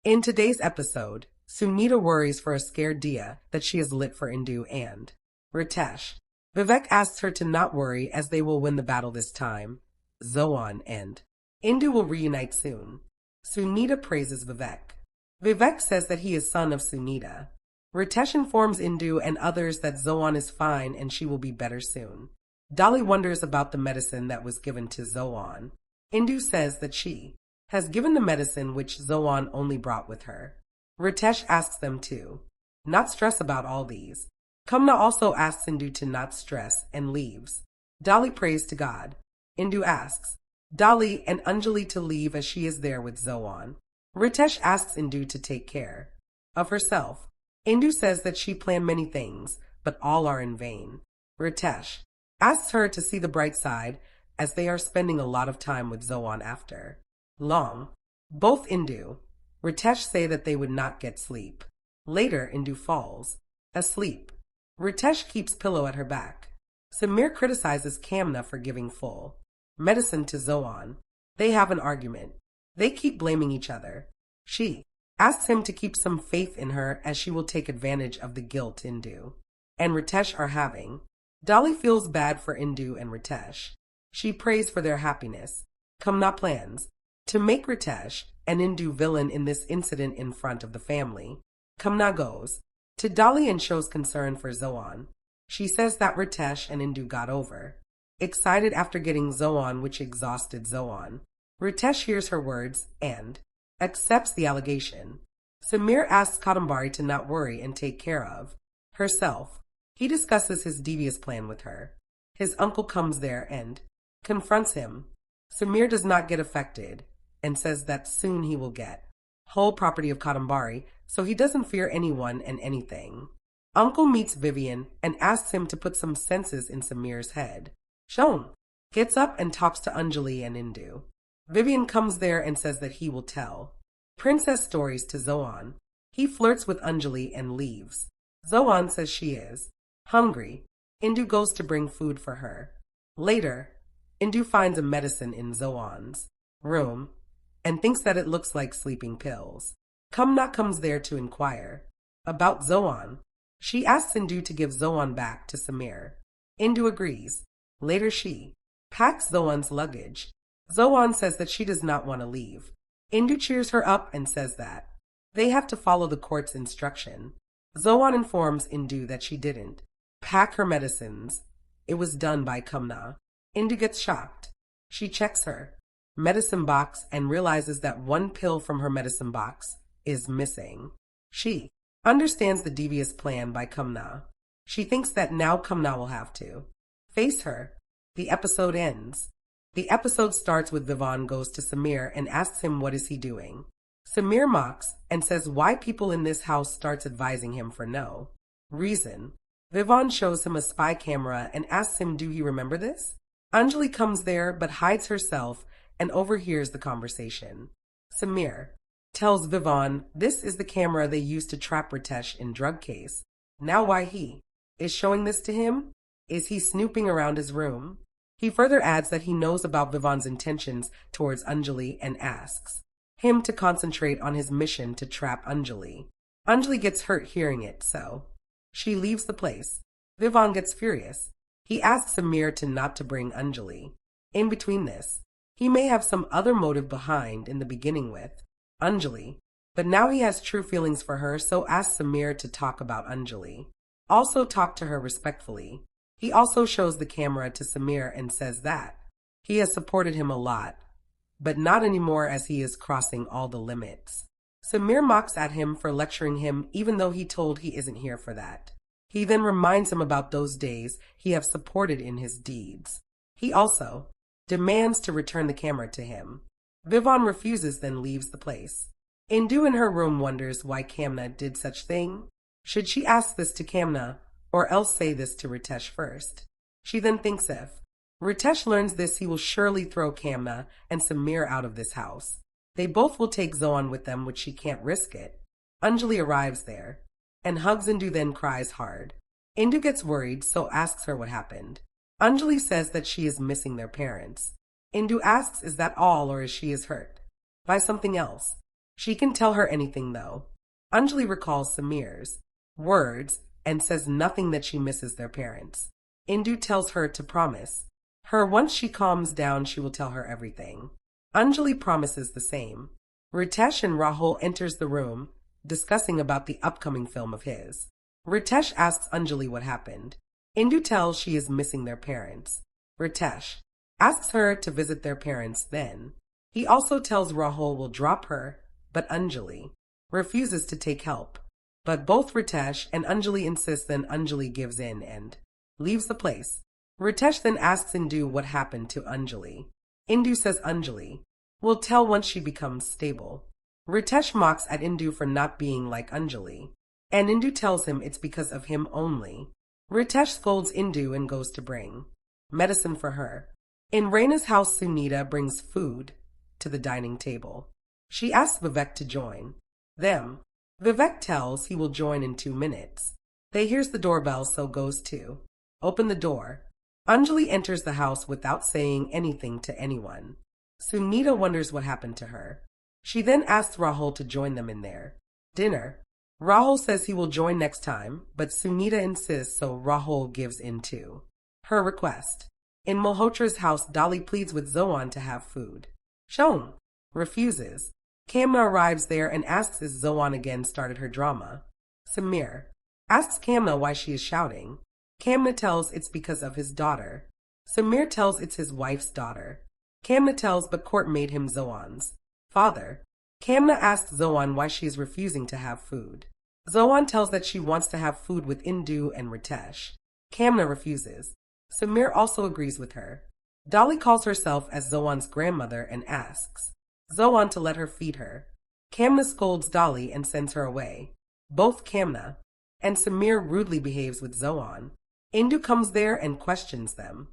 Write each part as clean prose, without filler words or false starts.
In today's episode, Sunita worries for a scared Dia that she is lit for Indu and Ritesh. Vivek asks her to not worry as they will win the battle this time. Zohaan and Indu will reunite soon. Sunita praises Vivek. Vivek says that he is son of Sunita. Ritesh informs Indu and others that Zohaan is fine and she will be better soon. Dolly wonders about the medicine that was given to Zohaan. Indu says that she has given the medicine which Zohaan only brought with her. Ritesh asks them to not stress about all these. Kamna also asks Indu to not stress and leaves. Dolly prays to God. Indu asks Dolly and Anjali to leave as she is there with Zohaan. Ritesh asks Indu to take care of herself. Indu says that she planned many things, but all are in vain. Ritesh asks her to see the bright side as they are spending a lot of time with Zohaan after long. Both Indu, Ritesh say that they would not get sleep. Later, Indu falls asleep. Ritesh keeps pillow at her back. Samir criticizes Kamna for giving full medicine to Zohaan. They have an argument. They keep blaming each other. She asks him to keep some faith in her as she will take advantage of the guilt Indu and Ritesh are having. Dolly feels bad for Indu and Ritesh. She prays for their happiness. Kamna plans to make Ritesh and Indu villain in this incident in front of the family. Kamna goes to Dolly and shows concern for Zohaan. She says that Ritesh and Indu got over excited after getting Zohaan, which exhausted Zohaan. Ritesh hears her words and accepts the allegation. Samir asks Kadambari to not worry and take care of herself. He discusses his devious plan with her. His uncle comes there and confronts him. Samir does not get affected and says that soon he will get whole property of Kadambari, so he doesn't fear anyone and anything. Uncle meets Vivian and asks him to put some senses in Samir's head. Shown gets up and talks to Anjali and Indu. Vivian comes there and says that he will tell princess stories to Zohaan. He flirts with Anjali and leaves. Zohaan says she is hungry. Indu goes to bring food for her. Later, Indu finds a medicine in Zohaan's room and thinks that it looks like sleeping pills. Kamna comes there to inquire about Zohaan. She asks Indu to give Zohaan back to Samir. Indu agrees. Later she packs Zohaan's luggage. Zohaan says that she does not want to leave. Indu cheers her up and says that they have to follow the court's instruction. Zohaan informs Indu that she didn't pack her medicines. It was done by Kamna. Indu gets shocked. She checks her medicine box and realizes that one pill from her medicine box is missing. She understands the devious plan by Kamna. She thinks that now Kamna will have to face her. The episode ends. The episode starts with Vivaan goes to Samir and asks him what is he doing. Samir mocks and says why people in this house starts advising him for no reason. Vivaan shows him a spy camera and asks him do he remember this? Anjali comes there but hides herself and overhears the conversation. Samir tells Vivaan this is the camera they used to trap Ritesh in drug case. Now why he is showing this to him? Is he snooping around his room? He further adds that he knows about Vivaan's intentions towards Anjali and asks him to concentrate on his mission to trap Anjali. Anjali gets hurt hearing it, so she leaves the place. Vivaan gets furious. He asks Samir to not to bring Anjali. In between this, he may have some other motive behind in the beginning with Anjali, but now he has true feelings for her, so asks Samir to talk about Anjali. Also talk to her respectfully. He also shows the camera to Samir and says that he has supported him a lot, but not anymore as he is crossing all the limits. Samir mocks at him for lecturing him even though he told he isn't here for that. He then reminds him about those days he have supported in his deeds. He also demands to return the camera to him. Vivaan refuses then leaves the place. Indu in her room wonders why Kamna did such thing. Should she ask this to Kamna or else say this to Ritesh first? She then thinks if Ritesh learns this he will surely throw Kamna and Samir out of this house. They both will take Zohaan with them, which she can't risk it. Anjali arrives there and hugs Indu then cries hard. Indu gets worried so asks her what happened. Anjali says that she is missing their parents. Indu asks is that all or is she hurt by something else? She can tell her anything though. Anjali recalls Samir's words and says nothing that she misses their parents. Indu tells her to promise her once she calms down she will tell her everything. Anjali promises the same. Ritesh and Rahul enters the room, discussing about the upcoming film of his. Ritesh asks Anjali what happened. Indu tells she is missing their parents. Ritesh asks her to visit their parents then. He also tells Rahul will drop her, but Anjali refuses to take help. But both Ritesh and Anjali insist, then Anjali gives in and leaves the place. Ritesh then asks Indu what happened to Anjali. Indu says Anjali will tell once she becomes stable. Ritesh mocks at Indu for not being like Anjali, and Indu tells him it's because of him only. Ritesh scolds Indu and goes to bring medicine for her. In Raina's house, Sunita brings food to the dining table. She asks Vivek to join them. Vivek tells he will join in 2 minutes. They hears the doorbell, so goes to open the door. Anjali enters the house without saying anything to anyone. Sunita wonders what happened to her. She then asks Rahul to join them in their dinner. Rahul says he will join next time, but Sunita insists, so Rahul gives in to her request. In Malhotra's house, Dolly pleads with Zohaan to have food. Shown refuses. Kamna arrives there and asks if Zohaan again started her drama. Samir asks Kamna why she is shouting. Kamna tells it's because of his daughter. Samir tells it's his wife's daughter. Kamna tells but court made him Zohaan's father. Kamna asks Zohaan why she is refusing to have food. Zohaan tells that she wants to have food with Indu and Ritesh. Kamna refuses. Samir also agrees with her. Dolly calls herself as Zohaan's grandmother and asks Zohaan to let her feed her. Kamna scolds Dolly and sends her away. Both Kamna and Samir rudely behaves with Zohaan. Indu comes there and questions them.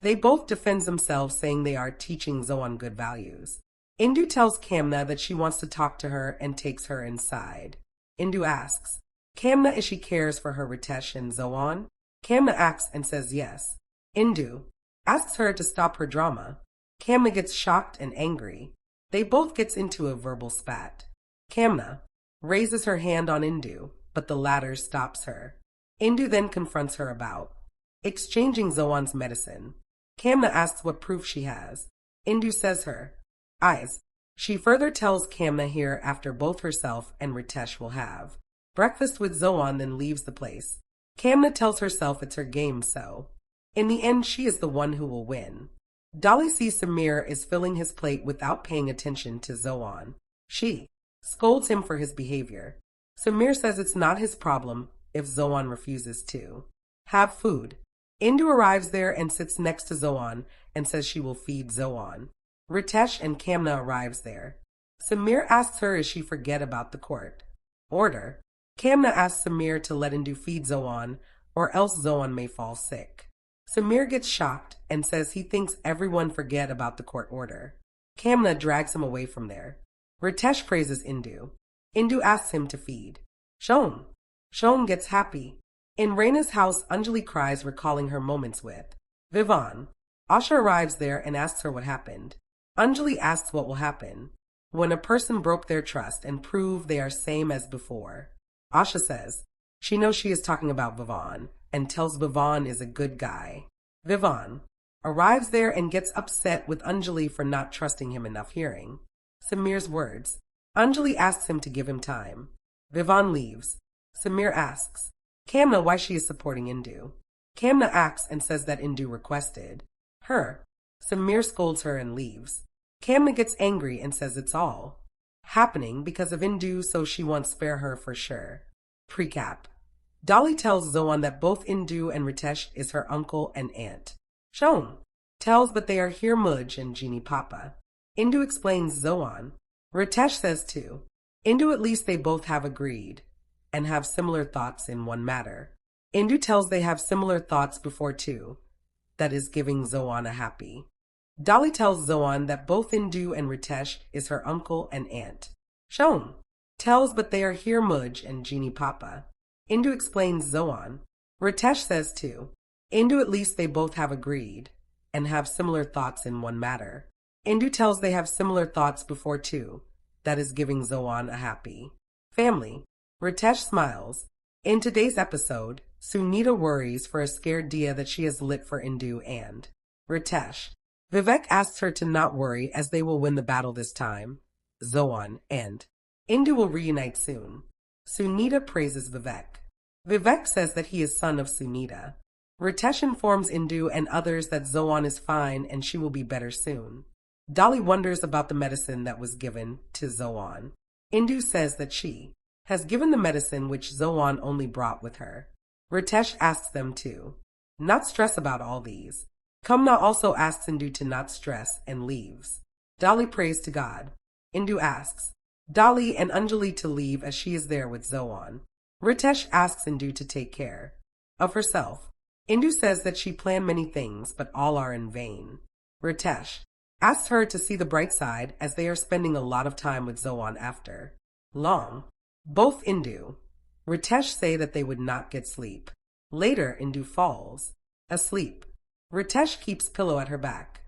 They both defend themselves, saying they are teaching Zohaan good values. Indu tells Kamna that she wants to talk to her and takes her inside. Indu asks Kamna if she cares for her Ritesh and Zohaan. Kamna asks and says yes. Indu asks her to stop her drama. Kamna gets shocked and angry. They both gets into a verbal spat. Kamna raises her hand on Indu, but the latter stops her. Indu then confronts her about exchanging Zohaan's medicine. Kamna asks what proof she has. Indu says her eyes. She further tells Kamna here after both herself and Ritesh will have breakfast with Zohaan, then leaves the place. Kamna tells herself it's her game, so in the end she is the one who will win. Dolly sees Samir is filling his plate without paying attention to Zohaan. She scolds him for his behavior. Samir says it's not his problem if Zohaan refuses to have food. Indu arrives there and sits next to Zohaan and says she will feed Zohaan. Ritesh and Kamna arrives there. Samir asks her if she forget about the court order. Kamna asks Samir to let Indu feed Zohaan or else Zohaan may fall sick. Samir gets shocked and says he thinks everyone forget about the court order. Kamna drags him away from there. Ritesh praises Indu. Indu asks him to feed Shown. Shown gets happy. In Raina's house, Anjali cries, recalling her moments with Vivan. Asha arrives there and asks her what happened. Anjali asks what will happen when a person broke their trust and prove they are same as before. Asha says she knows she is talking about Vivan and tells Vivan is a good guy. Vivan arrives there and gets upset with Anjali for not trusting him enough, hearing Samir's words. Anjali asks him to give him time. Vivan leaves. Samir asks Kamna why she is supporting Indu. Kamna asks and says that Indu requested her. Samir scolds her and leaves. Kamna gets angry and says it's all happening because of Indu, so she won't spare her for sure. Precap. Dolly tells Zohaan that both Indu and Ritesh is her uncle and aunt. Shown tells but they are here Mudge and Genie Papa. Indu explains Zohaan. Ritesh says too. Indu at least they both have agreed and have similar thoughts in one matter. Indu tells they have similar thoughts before too. That is giving Zohaan a happy. Dolly tells Zohaan that both Indu and Ritesh is her uncle and aunt. Shown tells but they are here Mudge and Genie Papa. Indu explains Zohaan. Ritesh says too. Indu at least they both have agreed and have similar thoughts in one matter. Indu tells they have similar thoughts before too. that is giving Zohaan a happy family. Ritesh smiles. In today's episode, Sunita worries for a scared Dia that she has lit for Indu and Ritesh. Vivek asks her to not worry as they will win the battle this time. Zohaan and Indu will reunite soon. Sunita praises Vivek. Vivek says that he is son of Sunita. Ritesh informs Indu and others that Zohaan is fine and she will be better soon. Dolly wonders about the medicine that was given to Zohaan. Indu says that she has given the medicine which Zohaan only brought with her. Ritesh asks them to not stress about all these. Kamna also asks Indu to not stress and leaves. Dolly prays to God. Indu asks Dolly and Anjali to leave as she is there with Zohaan. Ritesh asks Indu to take care of herself. Indu says that she planned many things, but all are in vain. Ritesh asks her to see the bright side as they are spending a lot of time with Zohaan after long. Both Indu, Ritesh say that they would not get sleep. Later, Indu falls asleep. Ritesh keeps pillow at her back.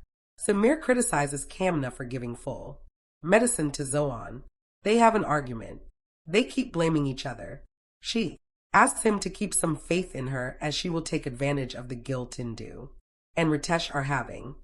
Samir criticizes Kamna for giving full medicine to Zohaan. They have an argument. They keep blaming each other. She asks him to keep some faith in her as she will take advantage of the guilt Indu and Ritesh are having.